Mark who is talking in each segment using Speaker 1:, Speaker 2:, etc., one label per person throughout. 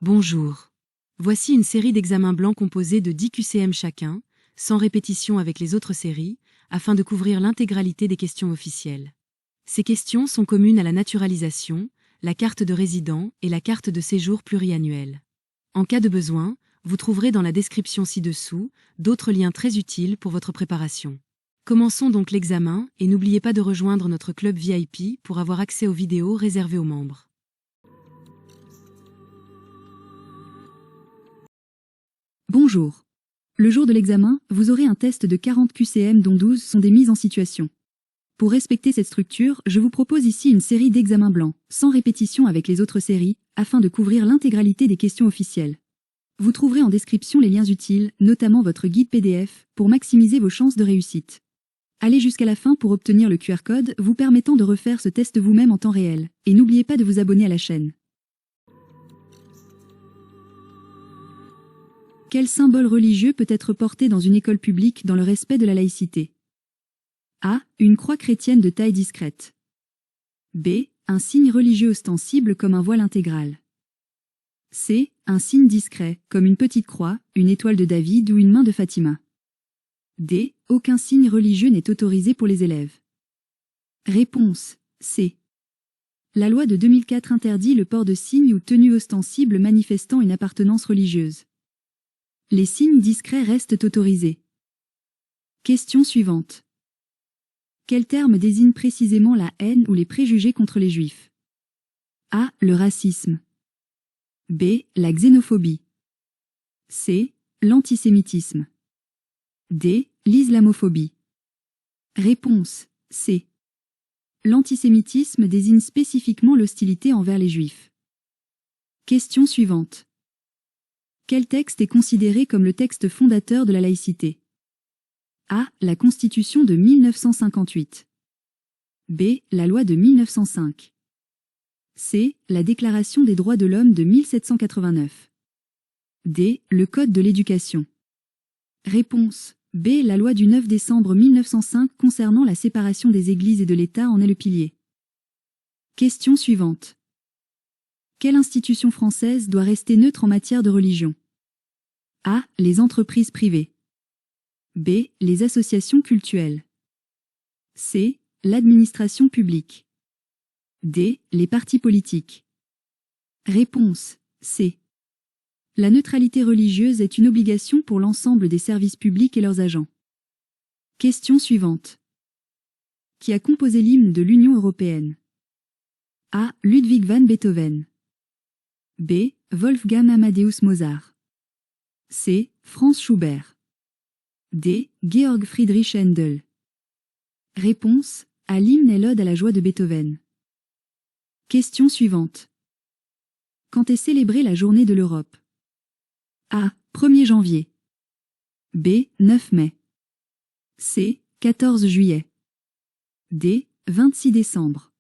Speaker 1: Bonjour. Voici une série d'examens blancs composés de 10 QCM chacun, sans répétition avec les autres séries, afin de couvrir l'intégralité des questions officielles. Ces questions sont communes à la naturalisation, la carte de résident et la carte de séjour pluriannuelle. En cas de besoin, vous trouverez dans la description ci-dessous d'autres liens très utiles pour votre préparation. Commençons donc l'examen et n'oubliez pas de rejoindre notre club VIP pour avoir accès aux vidéos réservées aux membres.
Speaker 2: Bonjour. Le jour de l'examen, vous aurez un test de 40 QCM dont 12 sont des mises en situation. Pour respecter cette structure, je vous propose ici une série d'examens blancs, sans répétition avec les autres séries, afin de couvrir l'intégralité des questions officielles. Vous trouverez en description les liens utiles, notamment votre guide PDF, pour maximiser vos chances de réussite. Allez jusqu'à la fin pour obtenir le QR code vous permettant de refaire ce test vous-même en temps réel, et n'oubliez pas de vous abonner à la chaîne. Quel symbole religieux peut être porté dans une école publique dans le respect de la laïcité? A. Une croix chrétienne de taille discrète. B. Un signe religieux ostensible comme un voile intégral. C. Un signe discret, comme une petite croix, une étoile de David ou une main de Fatima. D. Aucun signe religieux n'est autorisé pour les élèves. Réponse C. La loi de 2004 interdit le port de signes ou tenues ostensibles manifestant une appartenance religieuse. Les signes discrets restent autorisés. Question suivante. Quel terme désigne précisément la haine ou les préjugés contre les Juifs? A. Le racisme. B. La xénophobie. C. L'antisémitisme. D. L'islamophobie. Réponse C. L'antisémitisme désigne spécifiquement l'hostilité envers les Juifs. Question suivante. Quel texte est considéré comme le texte fondateur de la laïcité? A. La Constitution de 1958. B. La loi de 1905. C. La Déclaration des droits de l'homme de 1789. D. Le Code de l'éducation. Réponse B. La loi du 9 décembre 1905 concernant la séparation des églises et de l'État en est le pilier. Question suivante. Quelle institution française doit rester neutre en matière de religion? A. Les entreprises privées. B. Les associations cultuelles. C. L'administration publique. D. Les partis politiques. Réponse C. La neutralité religieuse est une obligation pour l'ensemble des services publics et leurs agents. Question suivante. Qui a composé l'hymne de l'Union européenne? A. Ludwig van Beethoven. B. Wolfgang Amadeus Mozart. C. Franz Schubert. D. Georg Friedrich Händel. Réponse A. L'hymne est l'ode à la joie de Beethoven. Question suivante. Quand est célébrée la journée de l'Europe? A. 1er janvier. B. 9 mai. C. 14 juillet. D. 26 décembre.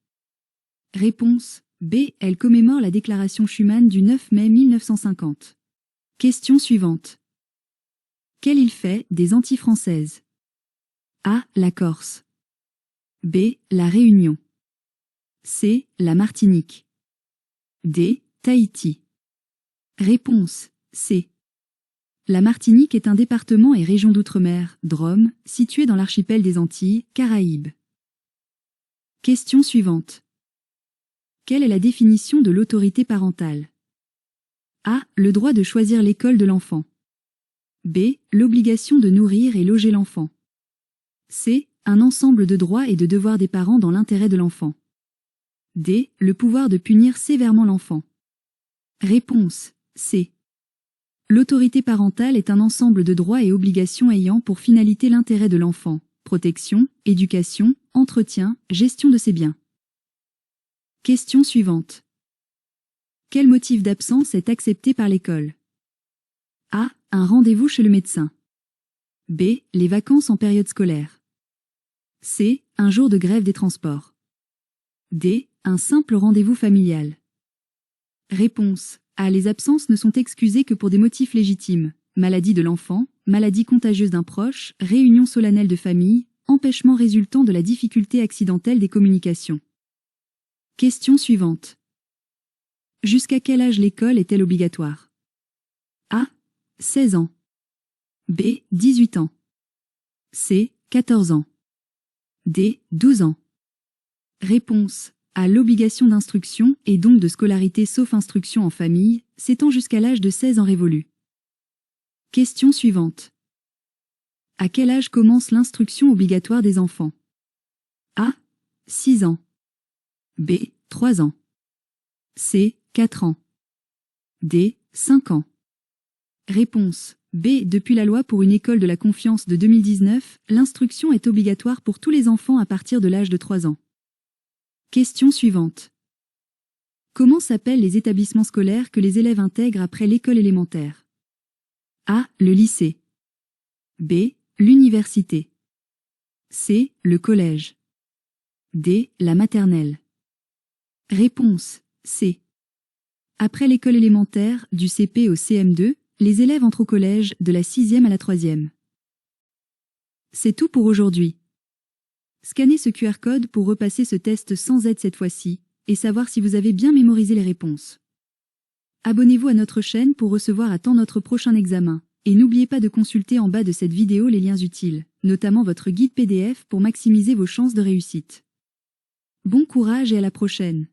Speaker 2: Réponse B. Elle commémore la déclaration Schuman du 9 mai 1950. Question suivante. Quelle île fait des Antilles françaises? A. La Corse. B. La Réunion. C. La Martinique. D. Tahiti. Réponse C. La Martinique est un département et région d'outre-mer, Drôme, situé dans l'archipel des Antilles, Caraïbes. Question suivante. Quelle est la définition de l'autorité parentale? A. Le droit de choisir l'école de l'enfant. B. L'obligation de nourrir et loger l'enfant. C. Un ensemble de droits et de devoirs des parents dans l'intérêt de l'enfant. D. Le pouvoir de punir sévèrement l'enfant. Réponse C. L'autorité parentale est un ensemble de droits et obligations ayant pour finalité l'intérêt de l'enfant, protection, éducation, entretien, gestion de ses biens. Question suivante. Quel motif d'absence est accepté par l'école? A. Un rendez-vous chez le médecin. B. Les vacances en période scolaire. C. Un jour de grève des transports. D. Un simple rendez-vous familial. Réponse A. Les absences ne sont excusées que pour des motifs légitimes. Maladie de l'enfant, maladie contagieuse d'un proche, réunion solennelle de famille, empêchement résultant de la difficulté accidentelle des communications. Question suivante. Jusqu'à quel âge l'école est-elle obligatoire? A. 16 ans. B. 18 ans. C. 14 ans. D. 12 ans. Réponse A. L'obligation d'instruction et donc de scolarité sauf instruction en famille s'étend jusqu'à l'âge de 16 ans révolu. Question suivante. À quel âge commence l'instruction obligatoire des enfants? A. 6 ans. B. 3 ans. C. 4 ans. D. 5 ans. Réponse B. Depuis la loi pour une école de la confiance de 2019, l'instruction est obligatoire pour tous les enfants à partir de l'âge de 3 ans. Question suivante. Comment s'appellent les établissements scolaires que les élèves intègrent après l'école élémentaire? A. Le lycée. B. L'université. C. Le collège. D. La maternelle. Réponse C. Après l'école élémentaire, du CP au CM2, les élèves entrent au collège de la 6e à la 3e. C'est tout pour aujourd'hui. Scannez ce QR code pour repasser ce test sans aide cette fois-ci, et savoir si vous avez bien mémorisé les réponses. Abonnez-vous à notre chaîne pour recevoir à temps notre prochain examen, et n'oubliez pas de consulter en bas de cette vidéo les liens utiles, notamment votre guide PDF pour maximiser vos chances de réussite. Bon courage et à la prochaine!